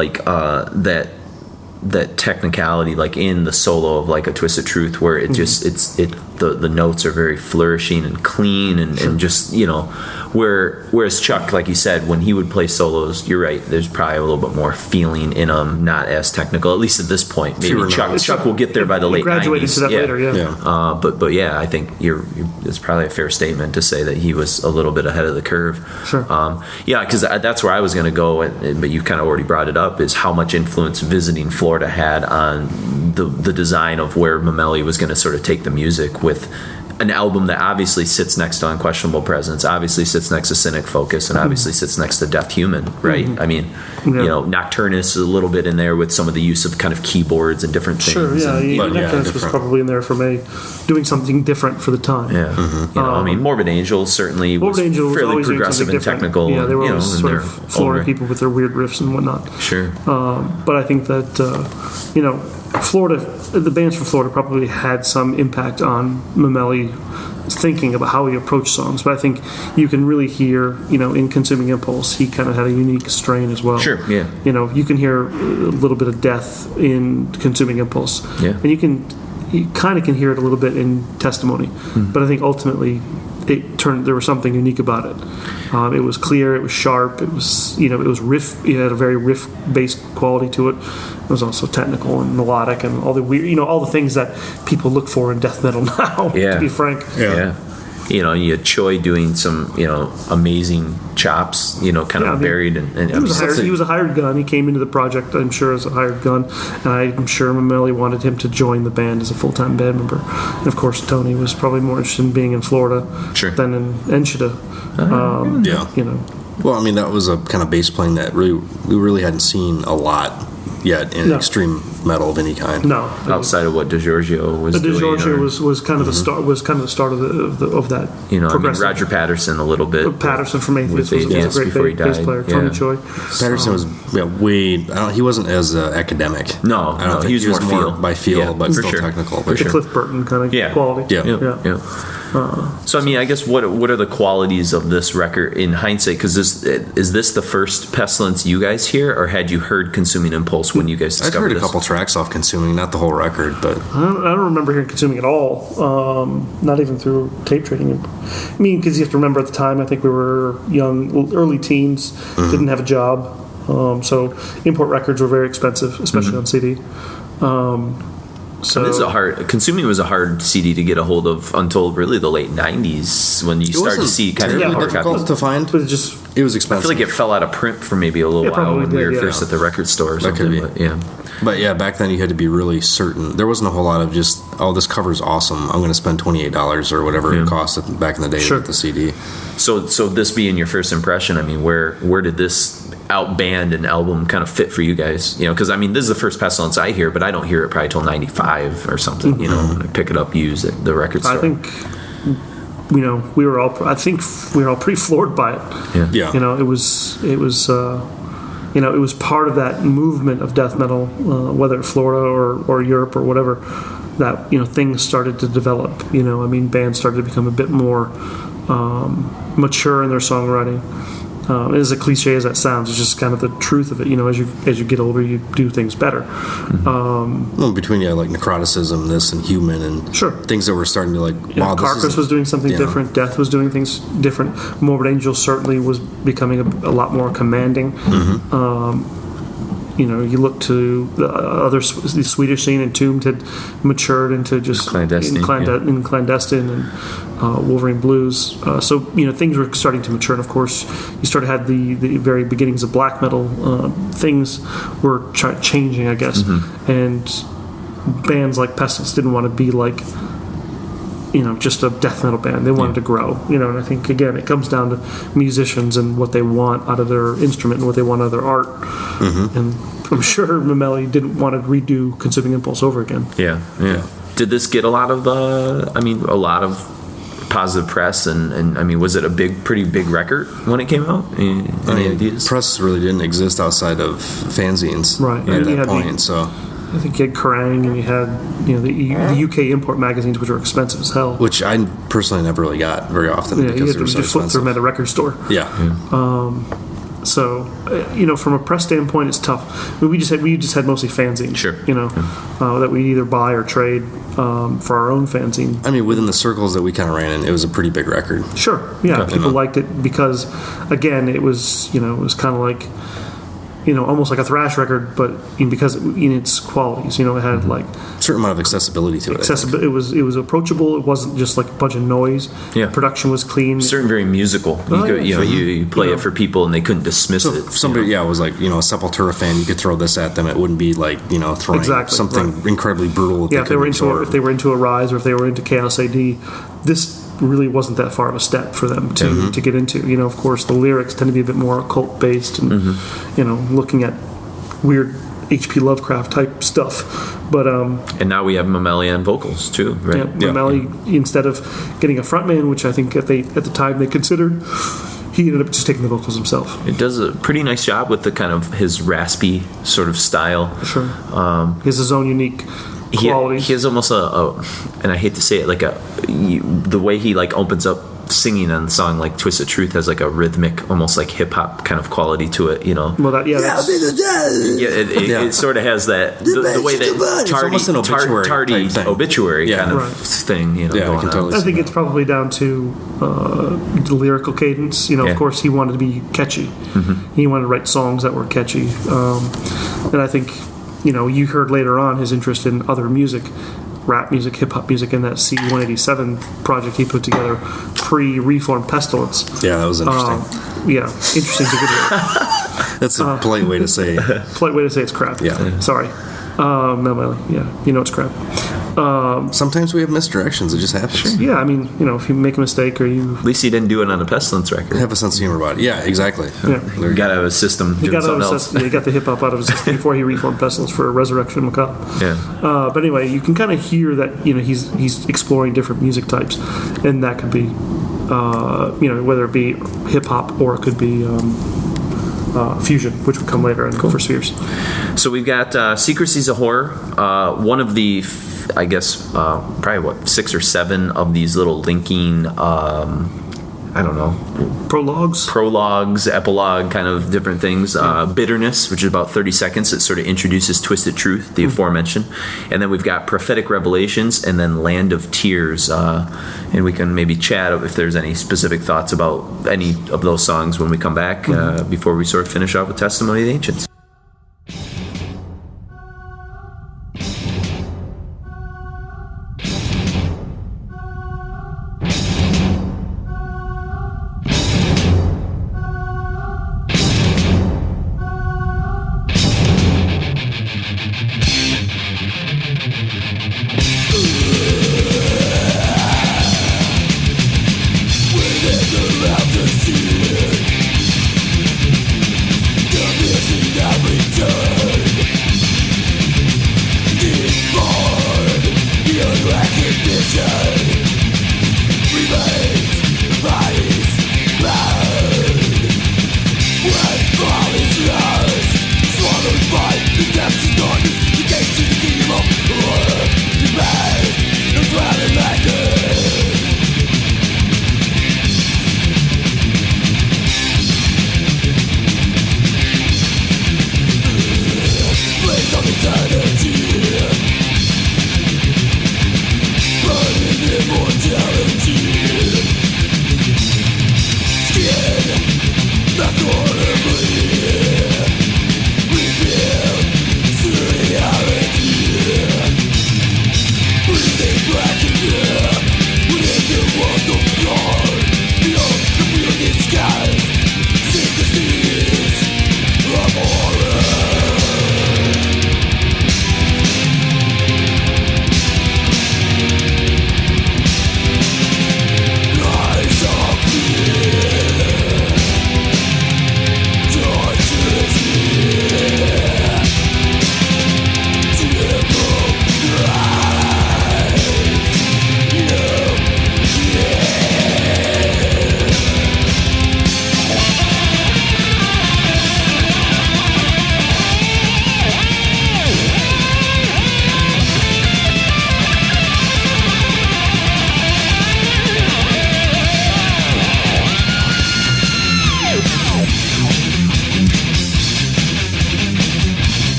that technicality, like in the solo of like A Twisted Truth, where it just the notes are very flourishing and clean, and just whereas Chuck, like you said, when he would play solos, you're right, there's probably a little bit more feeling in them, not as technical, at least at this point. Maybe Chuck will get there by the late 90s. Graduated to that later, but yeah, I think it's probably a fair statement to say that he was a little bit ahead of the curve. Sure. Because that's where I was going to go, but you kind of already brought it up, is how much influence visiting Florida had on the design of where Mameli was going to sort of take the music, with an album that obviously sits next to Unquestionable Presence, obviously sits next to Cynic Focus, and obviously sits next to Death Human, right? I mean, Nocturnus is a little bit in there with some of the use of kind of keyboards and different things. Sure, Nocturnus was probably in there doing something different for the time. I mean, Morbid Angel certainly was fairly progressive and technical. Yeah, they were always sort of flooring people with their weird riffs and whatnot. Sure. But I think that, Florida, the bands from Florida probably had some impact on Mameli thinking about how he approached songs. But I think you can really hear, in Consuming Impulse, he kind of had a unique strain as well. Sure, yeah. You can hear a little bit of death in Consuming Impulse. Yeah. And you kind of can hear it a little bit in Testimony. But I think ultimately there was something unique about it. It was clear, it was sharp, it was riff. It had a very riff-based quality to it. It was also technical and melodic and all the weird, all the things that people look for in death metal now. To be frank. Yeah. You had Choi doing some, amazing chops, buried. And he was a hired gun. He came into the project, I'm sure, as a hired gun. And I'm sure Mameli wanted him to join the band as a full-time band member. And, of course, Tony was probably more interested in being in Florida than in Enschede. Well, I mean, that was a kind of bass playing that we really hadn't seen a lot yet in No. extreme metal of any kind. No, outside of what DiGiorgio was doing. DiGiorgio or, was kind of the start. Was kind of the start of that. I mean, progressive. Roger Patterson a little bit. Patterson from Atheist with was a Atheist great before he bass died. player. Yeah. Tony Choi. Patterson was way. He wasn't as academic. No, I don't think he was more feel. by feel, Yeah, but for still sure. technical. For But The sure. Cliff Burton kind of Yeah. quality. Yeah. So I mean, I guess what are the qualities of this record in hindsight? Because is this the first Pestilence you guys hear, or had you heard Consuming Impulse when you guys I'd discovered heard a this? couple tracks off Consuming, not the whole record, but I don't remember hearing Consuming at all. Not even through tape trading. I mean, because you have to remember at the time, I think we were young, early teens, didn't have a job, so import records were very expensive, especially on CD. So This is Consuming was a hard CD to get a hold of until really the late '90s when you started to see kind of terribly hard difficult copies. to find. but it just It was I expensive. feel like it fell out of print for maybe a little Yeah, while probably when we did, were yeah. first at the record store or That could something. be. But yeah. But yeah, back then you had to be really certain. There wasn't a whole lot of just, oh, this cover's awesome. I'm going to spend $28 or whatever it cost back in the day Sure. to get the CD. So this being your first impression, I mean, where did this outband and album kind of fit for you guys? Because I mean, this is the first Pestilence I hear, but I don't hear it probably till '95 or something. When I pick it up, use it, the record store. I think we were all. I think we were all pretty floored by it. Yeah. It was it was part of that movement of death metal, whether Florida or Europe or whatever. That things started to develop. I mean, bands started to become a bit more mature in their songwriting. As a cliche as that sounds, it's just kind of the truth of it. As you get older, you do things better. Well, between like necroticism, this, and human, and Sure. things that were starting to like, wow, this Carcass is was doing something yeah. different. Death was doing things different. Morbid Angel certainly was becoming a lot more commanding. You look to the Swedish scene. Entombed had matured into just Clandestine, Clandestine and Wolverine Blues. So things were starting to mature, and of course you started had the very beginnings of black metal. Things were changing, I guess, and bands like Pestilence didn't want to be like just a death metal band. They wanted to grow, and I think again it comes down to musicians and what they want out of their instrument and what they want out of their art. And I'm sure Mameli didn't want to redo Consuming Impulse over again. Yeah. Did this get a lot of positive press and I mean, was it a pretty big record when it came out? Any ideas? Press really didn't exist outside of fanzines Right. at And you that had point. So, I think you had Kerrang and you had the UK import magazines, which were expensive as hell. which I personally never really got very often Yeah, you because had they to were so just flip through expensive. them at a record store. Yeah. So, from a press standpoint, it's tough. I mean, we just had mostly fanzines. Sure. That we either buy or trade for our own fanzine. I mean, within the circles that we kind of ran in, it was a pretty big record. Sure. Yeah, people liked it because, again, it was kind of like, almost like a thrash record, but because in its qualities, it had like Certain amount of accessibility to it. I think. accessibility. It was approachable. It wasn't just like a bunch of noise. Yeah. Production was clean. Certain very musical. You play it for people and they couldn't dismiss So it. if somebody, was like, a Sepultura fan, you could throw this at them. It wouldn't be like, throwing Exactly, something right. incredibly brutal. That Yeah, if they were into absorb. if they were into a Rise or if they were into Chaos AD, this really wasn't that far of a step for them to get into. Of course, the lyrics tend to be a bit more occult based and looking at weird H.P. Lovecraft type stuff. But And now we have Mameli on vocals too, right? Mameli, instead of getting a frontman, which I think at the time they considered, he ended up just taking the vocals himself. It does a pretty nice job with the kind of his raspy sort of style. Sure. He has his own unique qualities. He has almost and I hate to say it, like the way he like opens up singing on the song, like Twisted Truth, has like a rhythmic, almost like hip hop kind of quality to it, Well, that's it sort of has that the way that almost an obituary tardy type thing. obituary kind of Right. thing, Yeah, I going can on. totally I see think that. it's probably down to the lyrical cadence. Of course, he wanted to be catchy. He wanted to write songs that were catchy. And I think, you heard later on his interest in other music, rap music, hip hop music, and that C-187 project he put together pre-Reformed Pestilence. Yeah, that was interesting. Interesting to get That's a polite way to say. polite way to say it's crap. Yeah. Sorry. No, yeah, it's crap. Sometimes we have misdirections. It just happens. Yeah, I mean, if you make a mistake or you At least he didn't do it on a Pestilence record. Have a sense of humor about it. Yeah, exactly. You got out of his system doing something else. he got the hip hop out of his system before he reformed Pestilence for Resurrection Macabre. Yeah. But anyway, you can kind of hear that he's exploring different music types, and that could be whether it be hip hop or it could be fusion, which would come later for Spheres. So we've got Secrecies of Horror. One of the, I guess, probably 6 or 7 of these little linking. I don't know. Prologues, epilogue, kind of different things. Bitterness, which is about 30 seconds. It sort of introduces Twisted Truth, the aforementioned. And then we've got Prophetic Revelations and then Land of Tears. And we can maybe chat if there's any specific thoughts about any of those songs when we come back before we sort of finish off with Testimony of the Ancients.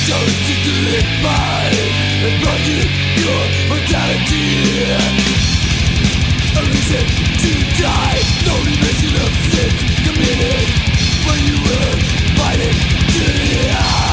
chosen to live by and brought you your mortality. A reason to die, no remission of sins committed when you were fighting to die.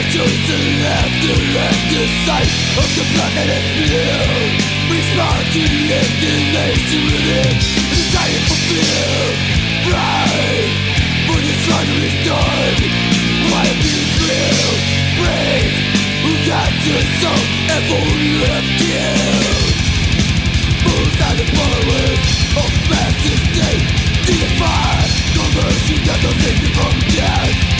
Chosen after the sight of the blood that has spilled. Respond to the inclination within, desire for fear. Pride for the slaughter is done. Why have you thrilled? Praise who got your soul and for whom you have killed. Fools are the followers of master state. Deify your mercy that will save you from death.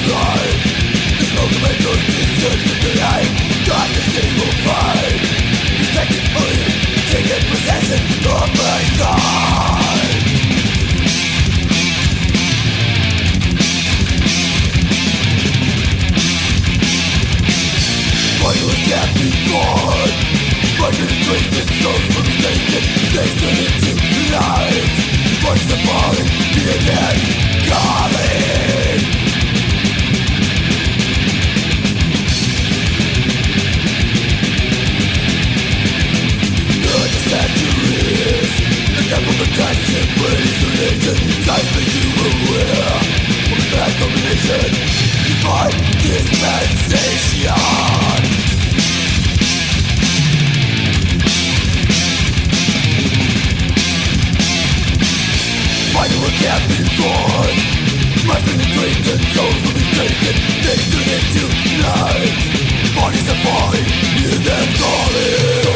alive. The smoke of my ghost is such that I got this game will fight. Respected only, taking possession of my God. Violence can't be fought. Violence dreams and souls will be taken. They turn into light. Watch the falling, the again calling. Good centuries, the devil protection, praise religion, signs that you will wear. With bad combination, divine dispensation. Final can't be born. Must be dreams and souls will be taken. They turn into night. Bodies are falling, hear them calling.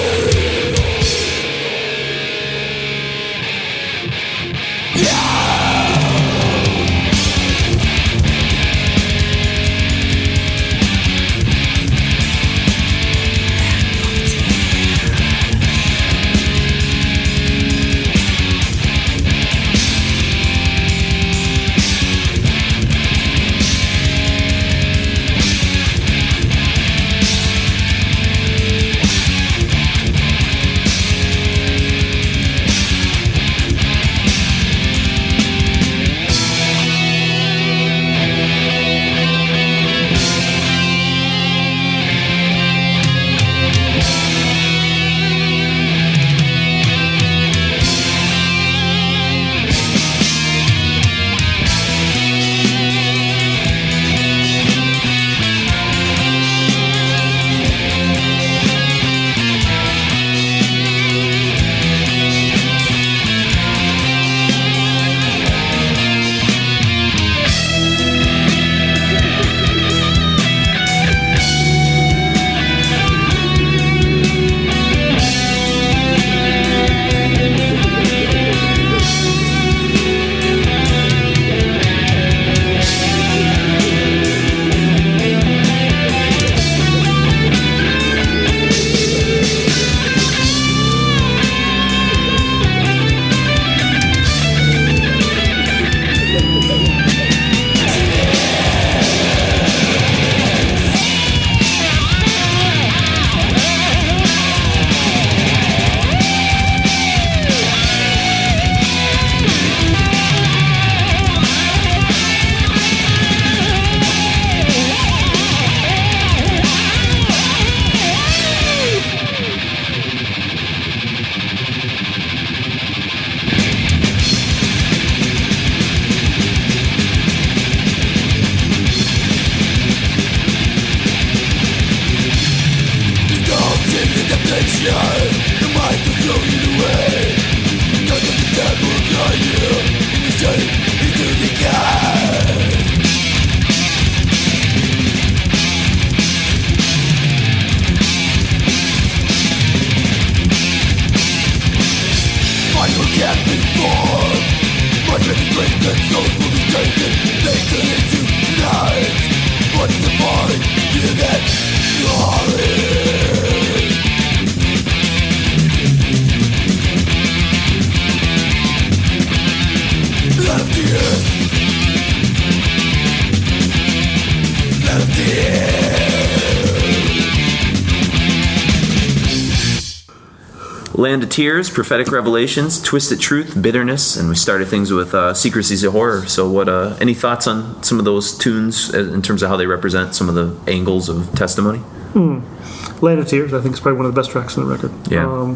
Land of Tears, Prophetic Revelations, Twisted Truth, Bitterness, and we started things with Secrecies of Horror. So what? Any thoughts on some of those tunes in terms of how they represent some of the angles of testimony? Land of Tears, I think, is probably one of the best tracks on the record. Yeah.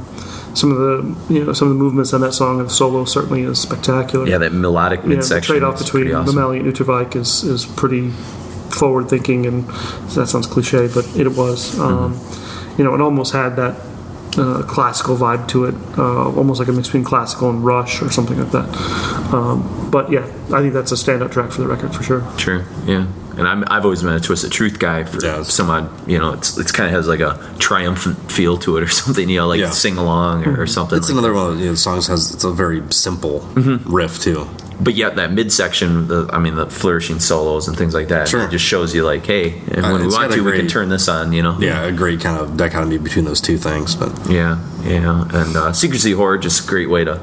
Some of the movements on that song and the solo certainly is spectacular. Yeah, that melodic midsection. The trade-off between awesome. Mamali and Uttervike is pretty forward-thinking, and that sounds cliche, but it was. It almost had that classical vibe to it, almost like a mix between classical and Rush or something like that. But yeah, I think that's a standout track for the record for sure. Sure, yeah. And I've always been a Twisted Truth guy for some odd, it's kind of has like a triumphant feel to it or something, sing along or something. It's another one of the songs it's a very simple riff too. but yet that midsection, the flourishing solos and things like that, Sure. it just shows you like, hey, and when we it's want got to, a we can great- turn this on, you know? Yeah, a great kind of dichotomy between those two things. But Yeah. And Secrecy Horror, just a great way to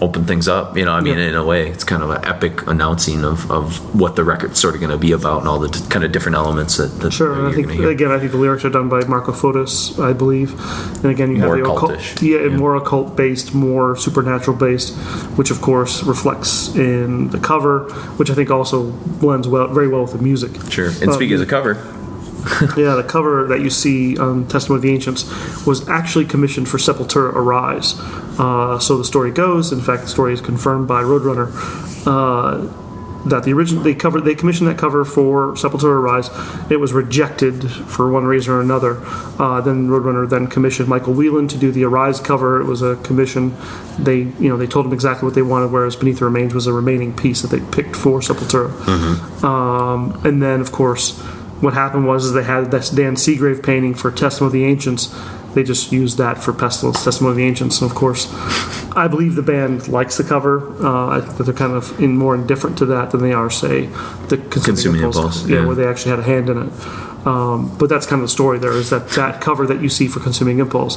open things up, you know. I mean, Yeah. in a way, it's kind of an epic announcing of what the record's sort of going to be about and all the kind of different elements that Sure, and I you're think gonna hear. I think the lyrics are done by Marco Fotis, I believe. And again, you More have the occult, occultish. more occult based, more supernatural based, which of course reflects in the cover, which I think also blends very well with the music. Sure. And speaking of the cover, Yeah, the cover that you see on Testimony of the Ancients was actually commissioned for Sepultura Arise. So the story goes, in fact, the story is confirmed by Roadrunner, that they commissioned that cover for Sepultura Arise. It was rejected for one reason or another. Then Roadrunner then commissioned Michael Whelan to do the Arise cover. It was a commission. They told him exactly what they wanted, whereas Beneath the Remains was a remaining piece that they picked for Sepultura. And then, of course, what happened was they had this Dan Seagrave painting for Testimony of the Ancients. They just used that for Pestilence, Testimony of the Ancients. And of course, I believe the band likes the cover. I think that they're kind of more indifferent to that than they are, say, the Consuming Impulse. Yeah. Where they actually had a hand in it. But that's kind of the story there, is that cover that you see for Consuming Impulse.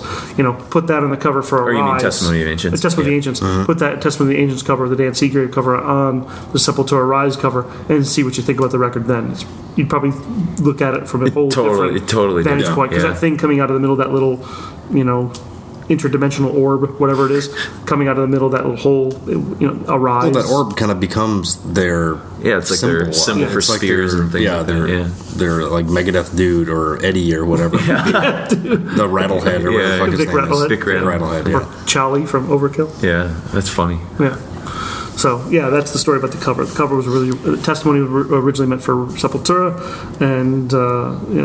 Put that on the cover for or you mean Arise. Testimony of Ancients? Testimony of the Ancients. Put that Testimony of the Ancients cover, the Dan Seagrave cover, on the Sepultura Rise cover, and see what you think about the record then. You'd probably look at it from a whole different vantage point, because that thing coming out of the middle, that little, interdimensional orb, whatever it is, coming out of the middle of that little hole, Arise. well, that orb kind of becomes their it's like symbol. their symbol for It's like spears and things like that. They're like Megadeth dude or Eddie or whatever. The Rattlehead or whatever the fuck his Vic name is. Rattlehead. Vic Rattlehead. Rattlehead, Or yeah. Charlie from Overkill. Yeah, that's funny. Yeah. So, that's the story about the cover. The cover was Testimony was originally meant for Sepultura, and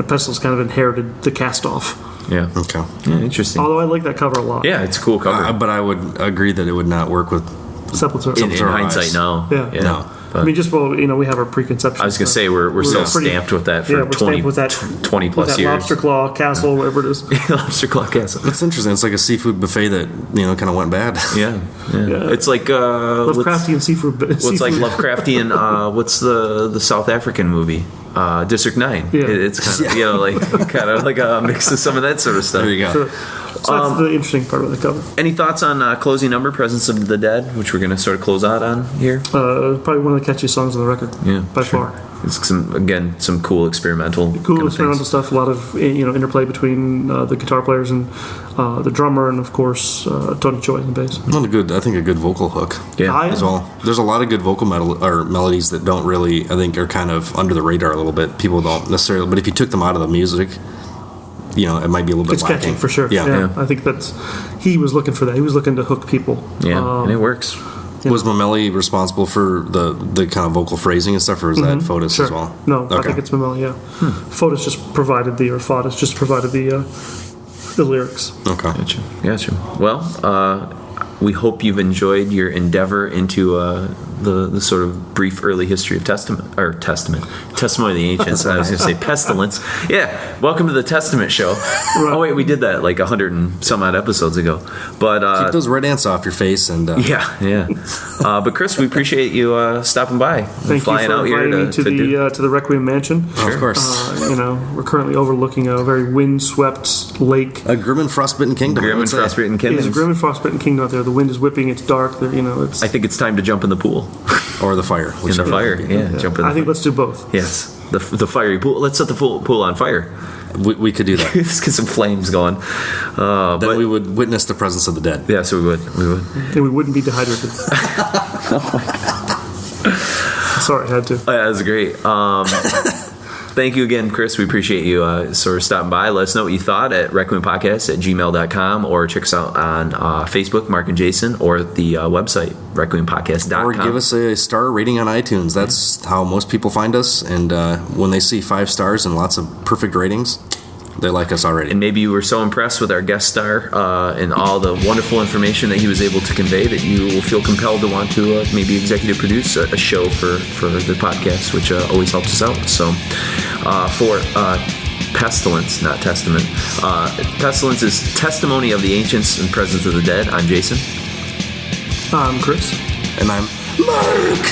Pestilence kind of inherited the cast-off. Yeah. Okay. Yeah, interesting. Although I like that cover a lot. Yeah, it's a cool cover. But I would agree that it would not work with. Sepultura. in Sepultura hindsight, Rise. no. Yeah. No. But I mean, just we have our preconceptions. I was going to say, we're still pretty- stamped with that for we're 20, stamped with that 20 plus with that years. Lobster Claw Castle, whatever it is. Lobster Claw Castle. It's interesting. It's like a seafood buffet that kind of went bad. Yeah. It's like Lovecraftian seafood. What's like Lovecraftian? What's the South African movie? District 9. Yeah. It's kind of like a mix of some of that sort of stuff. There you go. So that's the interesting part of the cover. Any thoughts on closing number, Presence of the Dead, which we're going to sort of close out on here? Probably one of the catchiest songs on the record. Yeah, by sure. far. It's some cool experimental Cool kind of experimental things. stuff. A lot of interplay between the guitar players and the drummer, and of course Tony Choi on the bass. Not a think a good vocal hook. Yeah. As well. There's a lot of good vocal melodies that don't really, I think, are kind of under the radar a little bit. People don't necessarily, but if you took them out of the music, it might be a little bit It's lacking. catchy for sure. Yeah. I think he was looking for that. He was looking to hook people. Yeah, and it works. Was Mameli responsible for the kind of vocal phrasing and stuff, or is that Fotis Sure. as well? No, I Okay. think it's Mameli. Yeah, Fotis just provided the lyrics. Okay. Gotcha. Well, we hope you've enjoyed your endeavor into the sort of brief early history of Testimony of the Ancients. I was going to say Pestilence. Yeah, welcome to the Testament show. Oh wait, we did that like 100 and some odd episodes ago. But Keep those red ants off your face and yeah. But Chris, we appreciate you stopping by, Thank flying you for out here inviting me to do. the Requiem Mansion. of course. We're currently overlooking a very windswept lake. A grim and frostbitten kingdom. Grim I would and say. Frostbitten It's Kingdoms. a grim and frostbitten kingdom out there. The wind is whipping. It's dark. It's. I think it's time to jump in the pool. Or the fire. In the whichever. fire, yeah. Jump in. I think let's do both. Yes, the fiery pool. Let's set the pool on fire. We could do that. Let's get some flames going. Then But we would witness the presence of the dead. yeah, so we would. And we wouldn't be dehydrated. Sorry, I had to. That was great. Thank you again, Chris. We appreciate you sort of stopping by. Let us know what you thought at requiempodcast@gmail.com, or check us out on Facebook, Mark and Jason, or the website, requiempodcast.com. Or give us a star rating on iTunes. That's how most people find us. And when they see 5 stars and lots of perfect ratings, they like us already. And maybe you were so impressed with our guest star and all the wonderful information that he was able to convey that you will feel compelled to want to maybe executive produce a show for the podcast, which always helps us out. So for Pestilence, not Testament, Pestilence is Testimony of the Ancients and Presence of the Dead. I'm Jason. I'm Chris. And I'm Merc!